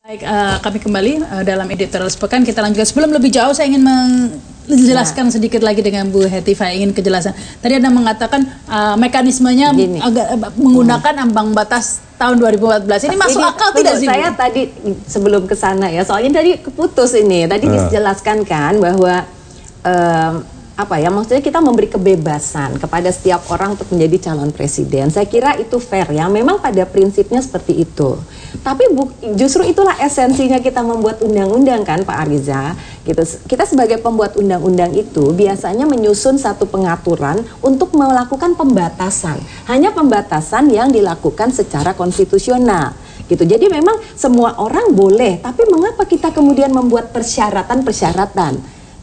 Baik, kami kembali dalam editorial sepekan. Kita lanjutkan. Sebelum lebih jauh, saya ingin menjelaskan sedikit lagi dengan Bu Hetiva. Ingin kejelasan. Tadi Anda mengatakan mekanismenya agak menggunakan ambang batas tahun 2014. Ini masuk akal tidak sih? Saya tadi sebelum ke sana ya, soalnya tadi keputus ini. Tadi dijelaskan kan bahwa maksudnya kita memberi kebebasan kepada setiap orang untuk menjadi calon presiden. Saya kira itu fair ya, memang pada prinsipnya seperti itu. Tapi justru itulah esensinya kita membuat undang-undang kan Pak Ariza. Gitu. Kita sebagai pembuat undang-undang itu biasanya menyusun satu pengaturan untuk melakukan pembatasan. Hanya pembatasan yang dilakukan secara konstitusional. Gitu. Jadi memang semua orang boleh, tapi mengapa kita kemudian membuat persyaratan-persyaratan?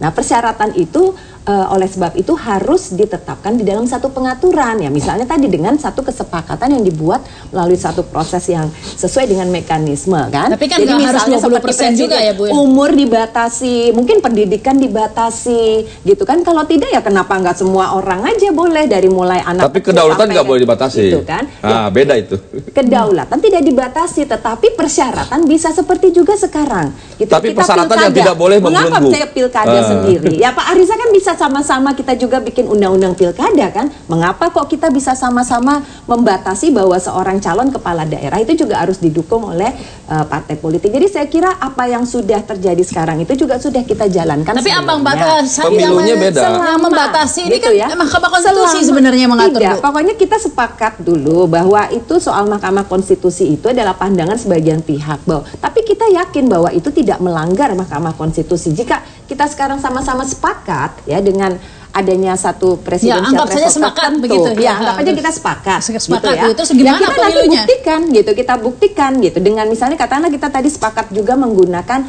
Nah, persyaratan itu oleh sebab itu harus ditetapkan di dalam satu pengaturan ya, misalnya tadi dengan satu kesepakatan yang dibuat melalui satu proses yang sesuai dengan mekanisme kan. Tapi kan jadi misalnya harus 20% juga ya Bu. Umur dibatasi, mungkin pendidikan dibatasi, gitu kan. Kalau tidak ya kenapa nggak semua orang aja boleh dari mulai anak. Tapi kedaulatan nggak boleh dibatasi. Gitu kan. Ah, beda itu. Kedaulatan tidak dibatasi, tetapi persyaratan bisa seperti juga sekarang. Gitu. Tapi kita persyaratan pilkada. yang tidak boleh membelenggu. Mengapa saya pilkada sendiri? Ya Pak Ariza kan bisa sama-sama kita juga bikin undang-undang pilkada kan. Mengapa kok kita bisa sama-sama membatasi bahwa seorang calon kepala daerah itu juga harus didukung oleh partai politik. Jadi saya kira apa yang sudah terjadi sekarang itu juga sudah kita jalankan. Tapi ambang batas pemilunya beda. Yang membatasi ini gitu kan ya. Mahkamah Konstitusi sebenarnya mengatur. Tidak, pokoknya kita sepakat dulu bahwa itu soal Mahkamah Konstitusi itu adalah pandangan sebagian pihak bahwa, tapi kita yakin bahwa itu tidak melanggar Mahkamah Konstitusi. Jika kita sekarang sama-sama sepakat ya dengan adanya satu presidensial threshold tertentu, begitu ya anggap aja kita sepakat gitu ya. Itu segimana kita nanti buktikan gitu, kita buktikan gitu dengan misalnya katakanlah kita tadi sepakat juga menggunakan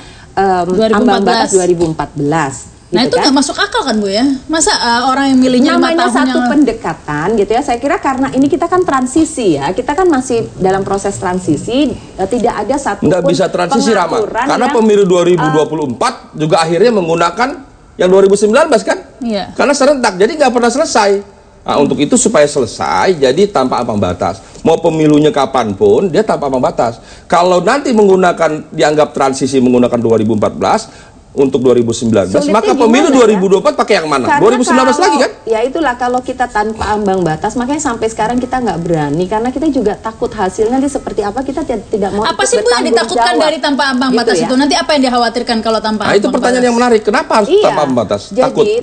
ambang batas 2014. Nah gitu itu nggak masuk akal kan Bu ya? Masa orang yang milihnya 5 tahun namanya satu pendekatan gitu ya. Saya kira karena ini kita kan transisi ya, kita kan masih dalam proses transisi, tidak ada satu nggak bisa transisi Rama, karena pemilu 2024 juga akhirnya menggunakan yang 2019 kan? Iya. Karena serentak, jadi nggak pernah selesai. Nah, untuk itu supaya selesai, jadi tanpa ambang batas. Mau pemilunya kapanpun, dia tanpa ambang batas. Kalau nanti menggunakan, dianggap transisi menggunakan 2014, untuk 2019, maka pemilu 2024 pakai yang mana? Karena 2019 lagi kan? Ya itulah kalau kita tanpa ambang batas, makanya sampai sekarang kita nggak berani karena kita juga takut hasilnya nanti seperti apa, kita tidak mau. Apa sih Bu yang ditakutkan dari tanpa ambang batas ya? itu? Nanti apa yang dikhawatirkan kalau tanpa ambang batas? Itu pertanyaan yang menarik. Kenapa harus tanpa ambang batas? Takut. Jadi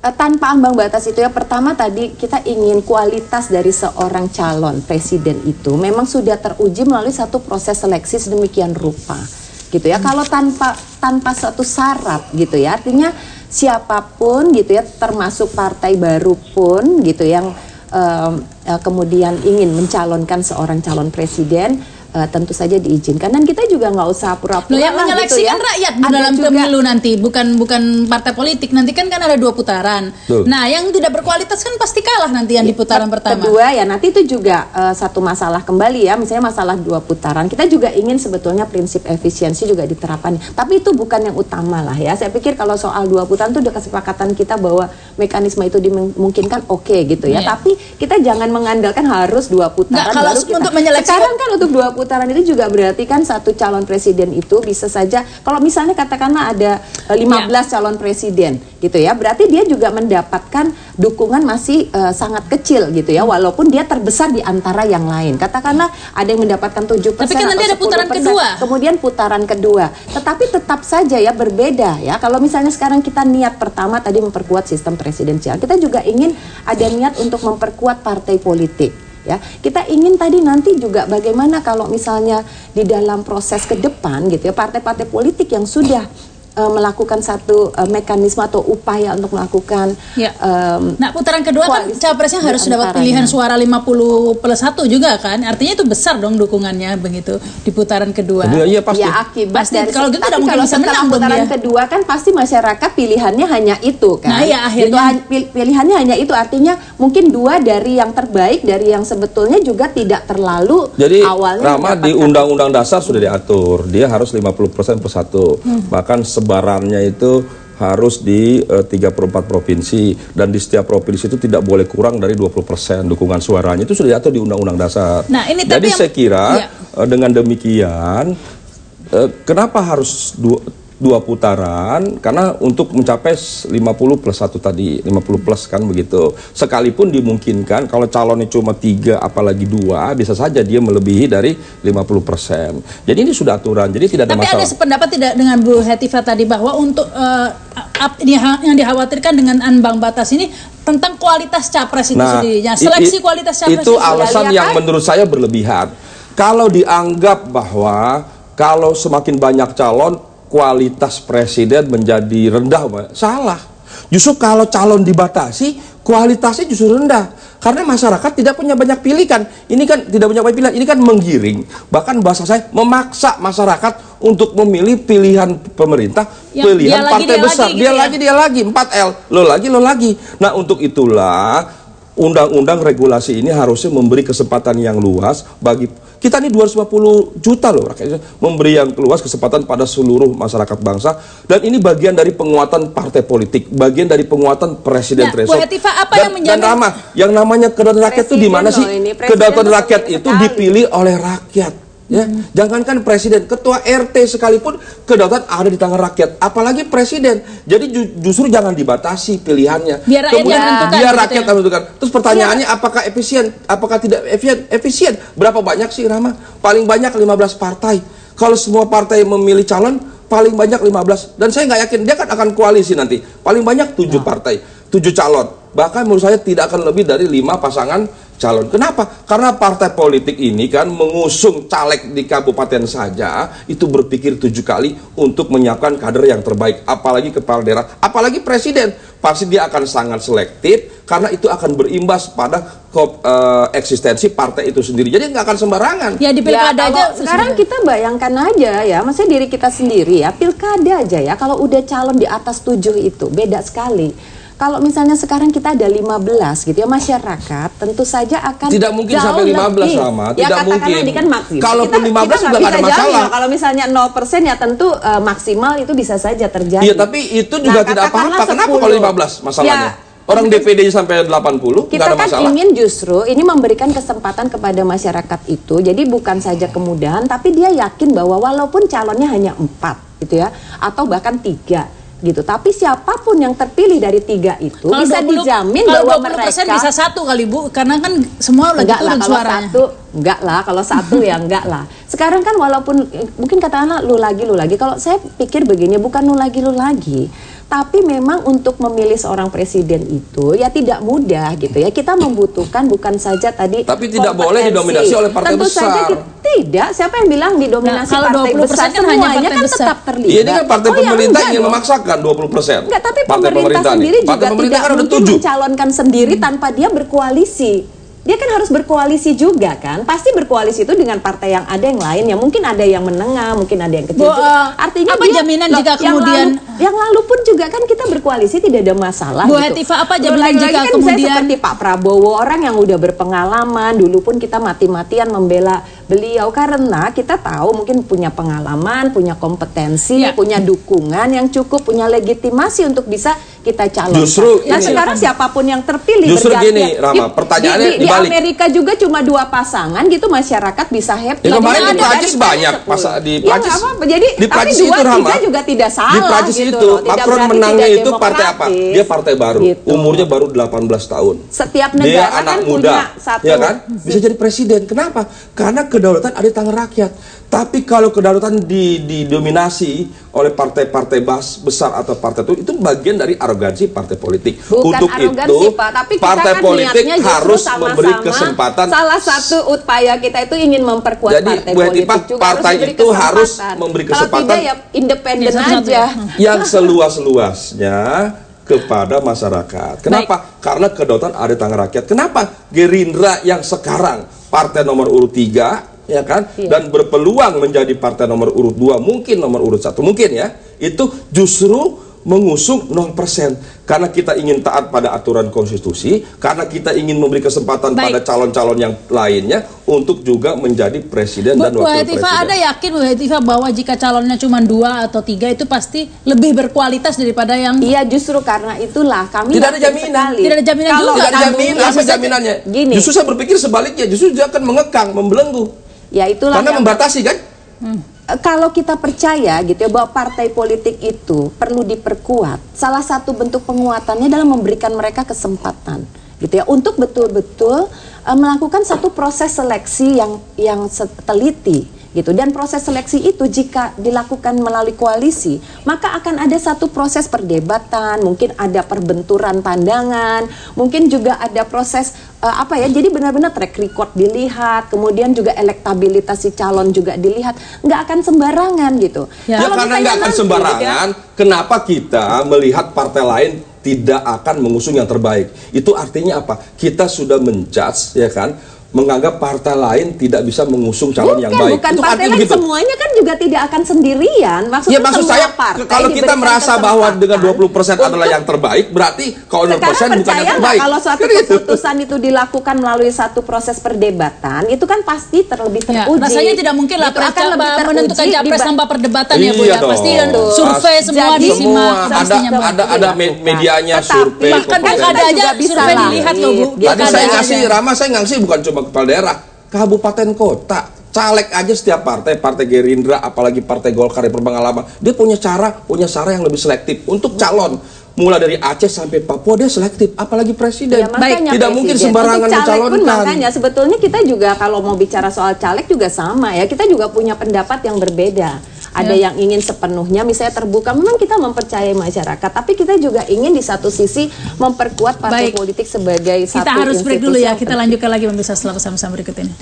tanpa ambang batas itu ya, pertama tadi kita ingin kualitas dari seorang calon presiden itu memang sudah teruji melalui satu proses seleksi sedemikian rupa. Gitu ya, kalau tanpa satu syarat gitu ya, artinya siapapun gitu ya, termasuk partai baru pun gitu yang kemudian ingin mencalonkan seorang calon presiden, tentu saja diizinkan, dan kita juga nggak usah pura-pura yang menyeleksikan gitu ya. rakyat dalam pemilu nanti, bukan partai politik. Nanti kan ada 2 putaran. Nah, yang tidak berkualitas kan pasti kalah nanti yang di putaran pertama. Kedua ya, nanti itu juga satu masalah kembali ya, misalnya masalah 2 putaran. Kita juga ingin sebetulnya prinsip efisiensi juga diterapkan. Tapi itu bukan yang utama lah ya. Saya pikir kalau soal 2 putaran itu udah kesepakatan kita bahwa mekanisme itu dimungkinkan, oke gitu ya. Tapi kita jangan mengandalkan harus 2 putaran. Kalau untuk menyeleksikan, sekarang kan untuk 2 putaran itu juga berarti kan satu calon presiden itu bisa saja, kalau misalnya katakanlah ada 15 calon presiden gitu ya, berarti dia juga mendapatkan dukungan masih sangat kecil gitu ya, walaupun dia terbesar di antara yang lain. Katakanlah ada yang mendapatkan 7%. Tapi kan nanti ada putaran kedua. Kemudian putaran kedua. Tetapi tetap saja ya berbeda ya. Kalau misalnya sekarang kita niat pertama tadi memperkuat sistem presidensial, kita juga ingin ada niat untuk memperkuat partai politik. Ya, kita ingin tadi nanti juga bagaimana kalau misalnya di dalam proses ke depan gitu ya, partai-partai politik yang sudah melakukan satu mekanisme atau upaya untuk melakukan nah putaran kedua kan capresnya harus dapat pilihan suara 50+1 juga kan, artinya itu besar dong dukungannya begitu di putaran kedua. Iya pasti. Ya akibat pasti dari, kalau gitu tapi kalau setelah putaran kedua kan pasti masyarakat pilihannya hanya itu kan. Nah ya akhirnya pilihannya hanya itu, artinya mungkin 2 dari yang terbaik, dari yang sebetulnya juga tidak terlalu. Jadi awalnya Rama di Undang-Undang Dasar sudah diatur, dia harus 50% per 1. Bahkan sebarannya itu harus di 34 provinsi, dan di setiap provinsi itu tidak boleh kurang dari 20% dukungan suaranya. Itu sudah diatur di Undang-Undang Dasar. Nah, ini jadi saya kira dengan demikian Kenapa harus dua putaran? Karena untuk mencapai 50 plus 1 tadi, 50 plus kan begitu. Sekalipun dimungkinkan kalau calonnya cuma 3 apalagi 2, bisa saja dia melebihi dari 50%. Jadi ini sudah aturan, jadi tidak ada Tapi masalah. ada sependapat tidak dengan Bu Hetifah tadi bahwa untuk yang dikhawatirkan dengan ambang batas ini tentang kualitas capres itu sendiri, seleksi kualitas capres itu alasan yang menurut saya berlebihan. Kalau dianggap bahwa kalau semakin banyak calon kualitas presiden menjadi rendah, salah. Justru kalau calon dibatasi, kualitasnya justru rendah. Karena masyarakat tidak punya banyak pilihan. Ini kan tidak punya banyak pilihan, ini kan menggiring. Bahkan bahasa saya memaksa masyarakat untuk memilih pilihan pemerintah, pilihan partai besar. Dia lagi 4L, lo lagi. Nah, untuk itulah undang-undang regulasi ini harusnya memberi kesempatan yang luas bagi kita ini 250 juta loh rakyatnya, memberi yang luas kesempatan pada seluruh masyarakat bangsa, dan ini bagian dari penguatan partai politik, bagian dari penguatan presiden threshold. Bu Hetifah, apa yang menjamin? Dan yang namanya kedaulatan rakyat itu di mana sih? Kedaulatan rakyat itu dipilih oleh rakyat. Ya, jangankan presiden, ketua RT sekalipun kedaulatan ada di tangan rakyat, apalagi presiden. Jadi justru jangan dibatasi pilihannya. Biar rakyat yang menentukan. Biar rakyat yang menentukan. Terus pertanyaannya, apakah efisien? Apakah tidak efisien? Berapa banyak sih, Rama? Paling banyak 15 partai. Kalau semua partai memilih calon, paling banyak 15. Dan saya nggak yakin dia kan akan koalisi nanti. Paling banyak 7 partai, 7 calon. Bahkan menurut saya tidak akan lebih dari 5 pasangan calon. Kenapa? Karena partai politik ini kan mengusung caleg di kabupaten saja itu berpikir 7 kali untuk menyiapkan kader yang terbaik, apalagi kepala daerah, apalagi presiden. Pasti dia akan sangat selektif karena itu akan berimbas pada eksistensi partai itu sendiri. Jadi nggak akan sembarangan. Ya di pilkada aja. Sekarang kita bayangkan aja ya, maksudnya diri kita sendiri ya, pilkada aja ya, kalau udah calon di atas 7 itu beda sekali. Kalau misalnya sekarang kita ada 15 gitu ya, masyarakat tentu saja akan tidak mungkin sampai 15 sama, tidak mungkin. Kan maksimal. Kalaupun 15 sudah nggak ada masalah. Kalau misalnya 0% ya tentu maksimal itu bisa saja terjadi. Iya, tapi itu juga tidak apa-apa. Kenapa kalau 15 masalahnya? Orang DPD sampai 80, nggak ada masalah. Kita kan ingin justru ini memberikan kesempatan kepada masyarakat itu. Jadi bukan saja kemudahan, tapi dia yakin bahwa walaupun calonnya hanya 4 gitu ya, atau bahkan 3 gitu, tapi siapapun yang terpilih dari 3 itu kalau bisa 20, dijamin bahwa mereka bisa 1 kali Bu, karena kan semua lagi turun suaranya. Enggak lah, kalau 1 ya enggak lah. Sekarang kan walaupun mungkin katakanlah lu lagi, kalau saya pikir begini, bukan lu lagi, tapi memang untuk memilih seorang presiden itu ya tidak mudah gitu ya. Kita membutuhkan bukan saja tadi tapi tidak boleh didominasi oleh partai tentu besar. Saja tidak, siapa yang bilang didominasi partai besar? Kan semuanya kan tetap terlibat. Iya, ini kan partai pemerintah ingin memaksakan 20%. Enggak, tapi pemerintah sendiri juga tidak kan mungkin mencalonkan sendiri tanpa dia berkoalisi. Dia kan harus berkoalisi juga kan, pasti berkoalisi itu dengan partai yang ada yang lain, yang mungkin ada yang menengah, mungkin ada yang kecil. Artinya apa jaminan jika kemudian yang lalu pun juga kan kita berkoalisi tidak ada masalah. Bu gitu. Hetifah, apa jaminan jika kan kemudian saya seperti Pak Prabowo, orang yang udah berpengalaman, dulu pun kita mati-matian membela beliau karena kita tahu mungkin punya pengalaman, punya kompetensi, punya dukungan yang cukup, punya legitimasi untuk bisa kita calonkan. Justru nah sekarang siapapun yang terpilih justru gini, Rama, pertanyaannya di Amerika juga cuma 2 pasangan gitu, masyarakat bisa happy. Ya, kemarin di Prancis banyak di Prancis. Jadi di Prancis itu, Rama, juga tidak salah. Di Prancis gitu itu loh. Macron menangnya itu partai apa? Dia partai baru, gitu. Umurnya baru 18 tahun. Setiap negara dia anak kan muda, punya satu, ya kan? Bisa jadi presiden. Kenapa? Karena kedaulatan ada di tangan rakyat. Tapi kalau kedaulatan didominasi oleh partai-partai besar atau partai itu bagian dari arogansi partai politik. Bukan untuk arogansi, itu Pak, tapi partai kita kan politik harus memberi sama-sama, kesempatan. Salah satu upaya kita itu ingin memperkuat partai politik juga, partai itu harus memberi kesempatan. Kalau tidak ya independen aja. Yang seluas-luasnya kepada masyarakat. Kenapa? Karena kedaulatan ada di tangan rakyat. Kenapa Gerindra yang sekarang partai nomor urut 3 ya kan, dan berpeluang menjadi partai nomor urut 2, mungkin nomor urut 1, mungkin ya, itu justru mengusung 0%, karena kita ingin taat pada aturan konstitusi, karena kita ingin memberi kesempatan pada calon-calon yang lainnya untuk juga menjadi presiden dan wakil presiden. Bu Hetifah, ada yakin Bu Hetifah bahwa jika calonnya cuma 2 atau 3 itu pasti lebih berkualitas daripada yang... Iya, justru karena itulah kami tidak ada jaminan. Tidak ada jaminan juga. Tidak ada jaminan. Apa jaminannya? Gini. Justru saya berpikir sebaliknya, justru dia akan mengekang, membelenggu. Ya itulah karena membatasi kan. kalau kita percaya gitu ya bahwa partai politik itu perlu diperkuat, salah satu bentuk penguatannya adalah memberikan mereka kesempatan gitu ya untuk betul-betul melakukan satu proses seleksi yang teliti gitu. Dan proses seleksi itu jika dilakukan melalui koalisi, maka akan ada satu proses perdebatan, mungkin ada perbenturan pandangan, mungkin juga ada proses jadi benar-benar track record dilihat, kemudian juga elektabilitas si calon juga dilihat, nggak akan sembarangan gitu. Ya, karena nggak akan sembarangan, kenapa kita melihat partai lain tidak akan mengusung yang terbaik? Itu artinya apa? Kita sudah menjudge, ya kan, menganggap partai lain tidak bisa mengusung calon yang baik. Bukan itu partai lain, semuanya kan juga tidak akan sendirian. Maksud saya, kalau kita merasa bahwa dengan 20% adalah yang terbaik, berarti kalau 0% bukan yang terbaik. Kalau suatu keputusan itu dilakukan melalui satu proses perdebatan, itu kan pasti terlebih teruji. Rasanya tidak mungkin lah menentukan capres tanpa perdebatan ya Bu ya. Dong. Pasti survei semua disimak. Ada medianya, survei. Bahkan ada aja survei dilihat loh Bu. Tadi saya ngasih, Rama saya ngasih bukan cuma kepala daerah, kabupaten kota, caleg aja setiap partai Gerindra, apalagi partai Golkar yang berpengalaman, dia punya cara yang lebih selektif untuk calon. Mulai dari Aceh sampai Papua dia selektif, apalagi presiden. Ya, baik, tidak mungkin sembarangan mencalonkan. Makanya sebetulnya kita juga kalau mau bicara soal caleg juga sama ya, kita juga punya pendapat yang berbeda. Ada yang ingin sepenuhnya misalnya terbuka, memang kita mempercayai masyarakat, tapi kita juga ingin di satu sisi memperkuat partai politik sebagai satu institusi. Kita harus break dulu ya, kita lanjutkan lagi pemirsa setelah pesan-pesan berikut ini.